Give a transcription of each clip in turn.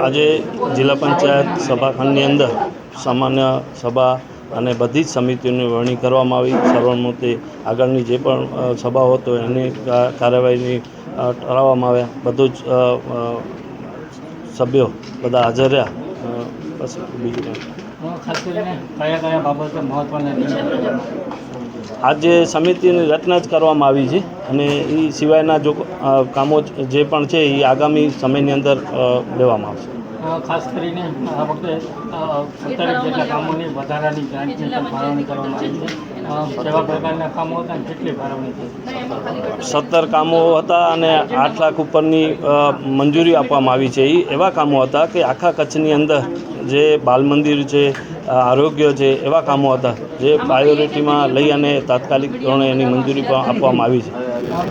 આજે જિલ્લા પંચાયત સભાખંડની અંદર સામાન્ય સભા અને બધી જ સમિતિઓની વરણી કરવામાં આવી. સર્વસંમતે આગળની જે પણ સભાઓ હતો એની કાર્યવાહીની ઠરાવવામાં આવ્યા. બધું જ સભ્યો બધા હાજર રહ્યા. બસ બીજું ખાસ કરીને કયા બાબતે મહત્વના આજે સમિતિની રચના જ કરવામાં આવી છે અને એ સિવાયના જો કામો જે પણ છે એ આગામી સમયની અંદર લેવામાં આવશે. ખાસ કરીને આ વખતે 17 જેટલા કામોની વધારાની ગ્રાન્ટની પણ ફાળવણી કરવામાં આવી છે. કેવા પ્રકારના કામો હતા અને કેટલી ફાળવણી થઈ? 17 કામો હતા અને 8 લાખ ઉપરની મંજૂરી આપવામાં આવી છે. એ એવા કામો હતા કે આખા કચ્છની અંદર જે બાલ મંદિર છે, આરોગ્ય છે, એવા કામો હતા જે પ્રાયોરિટીમાં લઈ અને તાત્કાલિક ધોરણે એની મંજૂરી પણ આપવામાં આવી છે.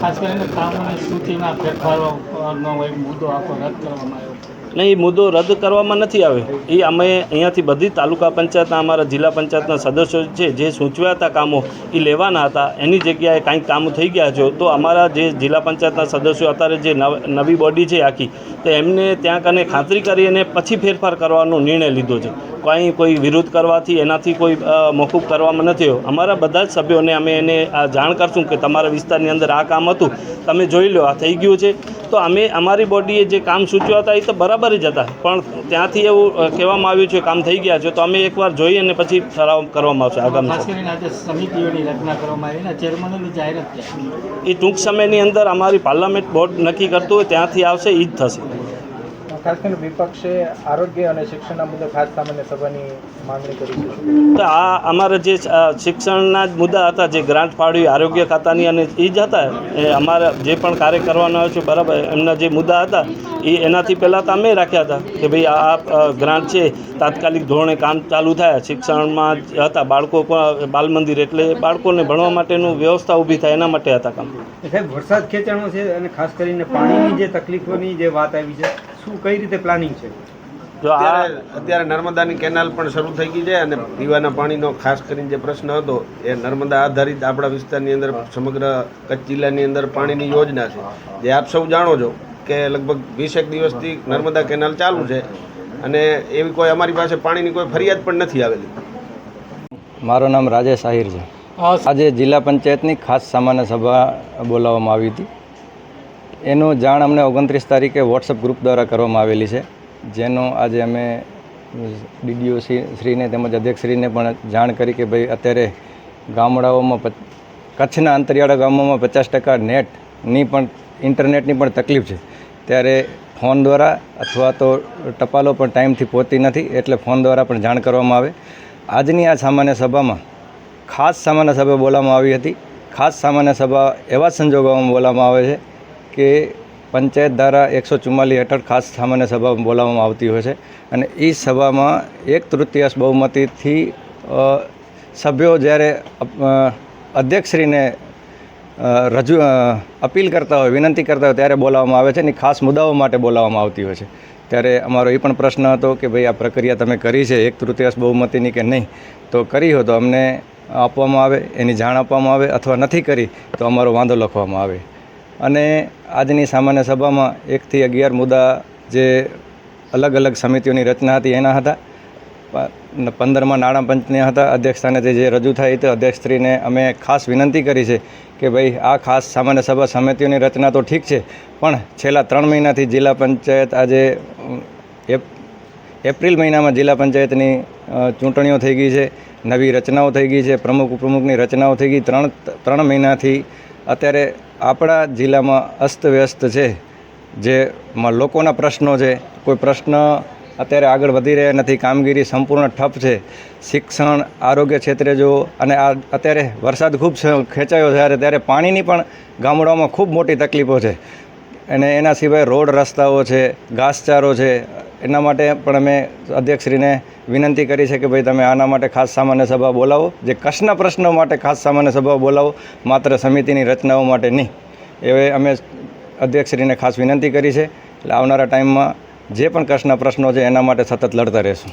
ખાસ કરીને કામોની સૂચિમાં ફેરફારોનો એક મુદ્દો આખો રદ કરવામાં આવ્યો. નહીં, એ મુદ્દો રદ કરવામાં નથી આવ્યો. એ અમે અહીંયાથી બધી તાલુકા પંચાયતના અમારા જિલ્લા પંચાયતના સદસ્યો છે જે સૂચવ્યા હતા કામો એ લેવાના હતા, એની જગ્યાએ કાંઈક કામો થઈ ગયા છે. તો અમારા જે જિલ્લા પંચાયતના સદસ્યો અત્યારે જે નવી બોડી છે આખી, તો એમને ત્યાં કને ખાતરી કરી અને પછી ફેરફાર કરવાનો નિર્ણય લીધો છે. કોઈ વિરોધ કરવાથી એનાથી કોઈ મોકૂફ કરવામાં નથી આવ્યો. અમારા બધા જ સભ્યોને અમે એને જાણ કરશું કે તમારા વિસ્તારની અંદર આ કામ હતું, તમે જોઈ લો, આ થઈ ગયું છે. તો અમે અમારી બોડીએ જે કામ સૂચવ્યા હતા એ તો બરાબર જ હતા, પણ ત્યાંથી એવું કહેવામાં આવ્યું છે કામ થઈ ગયા છે. તો અમે એકવાર જોઈ અને પછી ઠરાવ કરવામાં આવશે આગામી. ખાસ કરીને આજે સમિતિઓની રચના કરવામાં આવી, ચેરમેનોની જાહેરાત છે એ ટૂંક સમયની અંદર અમારી પાર્લામેન્ટ બોર્ડ નક્કી કરતું હોય ત્યાંથી આવશે, એ જ થશે. ખાસ કરીને વિપક્ષે આરોગ્ય અને શિક્ષણના મુદ્દે ખાસ સામાન્ય સભાની માંગણી કરી છે. તો આ અમારા જે શિક્ષણના જ મુદ્દા હતા, જે ગ્રાન્ટ ફાળવી આરોગ્ય ખાતાની, અને એ જ હતા. એ અમારા જે પણ કાર્ય કરવાના હોય છે બરાબર, એમના જે મુદ્દા હતા એનાથી પહેલાં તો અમે રાખ્યા હતા કે ભાઈ આ ગ્રાન્ટ છે તાત્કાલિક ધોરણે કામ ચાલુ થાય. શિક્ષણમાં હતા બાળકો પણ બાલ મંદિર એટલે બાળકોને ભણવા માટેનું વ્યવસ્થા ઊભી થાય એના માટે હતા કામ. સાહેબ, વરસાદ ખેંચાણો છે અને ખાસ કરીને પાણીની જે તકલીફોની જે વાત આવી છે, શું કઈ રીતે પ્લાનિંગ છે? જો અત્યારે નર્મદાની કેનાલ પણ શરૂ થઈ ગઈ છે અને પીવાના પાણીનો ખાસ કરીને જે પ્રશ્ન હતો એ નર્મદા આધારિત આપણા વિસ્તારની અંદર સમગ્ર કચ્છ જિલ્લાની અંદર પાણીની યોજના છે. જે આપ સૌ જાણો છો કે લગભગ 20 દિવસથી નર્મદા કેનાલ ચાલુ છે અને એવી કોઈ અમારી પાસે પાણીની કોઈ ફરિયાદ પણ નથી આવેલી. મારું નામ રાજેશ આહિર છે. આજે જિલ્લા પંચાયતની ખાસ સામાન્ય સભા બોલાવવામાં આવી હતી. એનું જાણ અમને 29 તારીખે વોટ્સઅપ ગ્રુપ દ્વારા કરવામાં આવેલી છે, જેનો આજે અમે ડીડીઓ શ્રીને તેમજ અધ્યક્ષશ્રીને પણ જાણ કરી કે ભાઈ અત્યારે ગામડાઓમાં કચ્છના અંતરિયાળા ગામોમાં 50% નેટની પણ ઇન્ટરનેટની પણ તકલીફ છે. ત્યારે ફોન દ્વારા અથવા તો ટપાલો પણ ટાઈમથી પહોંચતી નથી, એટલે ફોન દ્વારા પણ જાણ કરવામાં આવે. આજની આ સામાન્ય સભામાં ખાસ સામાન્ય સભા બોલાવવામાં આવી હતી. ખાસ સામાન્ય સભા એવા સંજોગોમાં બોલાવવામાં આવે છે કે પંચાયત ધારા 144 હેઠળ ખાસ સામાન્ય સભા બોલાવવામાં આવતી હોય છે અને એ સભામાં 1/3 બહુમતીથી સભ્યો જ્યારે અધ્યક્ષશ્રીને અપીલ કરતા હોય, વિનંતી કરતા હોય ત્યારે બોલાવવામાં આવે છે અને ખાસ મુદ્દાઓ માટે બોલાવવામાં આવતી હોય છે. ત્યારે અમારો એ પણ પ્રશ્ન હતો કે ભાઈ આ પ્રક્રિયા તમે કરી છે 1/3 બહુમતીની કે નહીં, તો કરી હોય તો અમને આપવામાં આવે, એની જાણ આપવામાં આવે, અથવા નથી કરી તો અમારો વાંધો લખવામાં આવે. અને આજની સામાન્ય સભામાં 1 થી 11 મુદ્દા જે અલગ અલગ સમિતિઓની રચના હતી એના હતા. 15માં નાણાં પંચના હતા. અધ્યક્ષસ્થાનેથી જે રજૂ થાય તે અધ્યક્ષશ્રીને અમે ખાસ વિનંતી કરી છે કે ભાઈ આ ખાસ સામાન્ય સભા સમિતિઓની રચના તો ઠીક છે, પણ છેલ્લા 3 મહિનાથી જિલ્લા પંચાયત આજે એપ્રિલ મહિનામાં જિલ્લા પંચાયતની ચૂંટણીઓ થઈ ગઈ છે, નવી રચનાઓ થઈ ગઈ છે, પ્રમુખ ઉપપ્રમુખની રચનાઓ થઈ ગઈ. 3 મહિનાથી અત્યારે આપણા જિલ્લામાં અસ્તવ્યસ્ત છે. જેમાં લોકોના પ્રશ્નો છે, કોઈ પ્રશ્ન અત્યારે આગળ વધી રહ્યા નથી, કામગીરી સંપૂર્ણ ઠપ છે. શિક્ષણ, આરોગ્ય ક્ષેત્રે જો, અને આ અત્યારે વરસાદ ખૂબ ખેંચાયો છે ત્યારે પાણીની પણ ગામડાઓમાં ખૂબ મોટી તકલીફો છે. અને એના સિવાય રોડ રસ્તાઓ છે, ઘાસચારો છે. એના માટે પણ અમે અધ્યક્ષશ્રીને વિનંતી કરી છે કે ભાઈ તમે આના માટે ખાસ સામાન્ય સભા બોલાવો, જે કચ્છના પ્રશ્નો માટે ખાસ સામાન્ય સભા બોલાવો, માત્ર સમિતિની રચનાઓ માટે નહીં. એવે અમે અધ્યક્ષશ્રીને ખાસ વિનંતી કરી છે. એટલે આવનારા ટાઈમમાં જે પણ કચ્છના પ્રશ્નો છે એના માટે સતત લડતા રહેશું.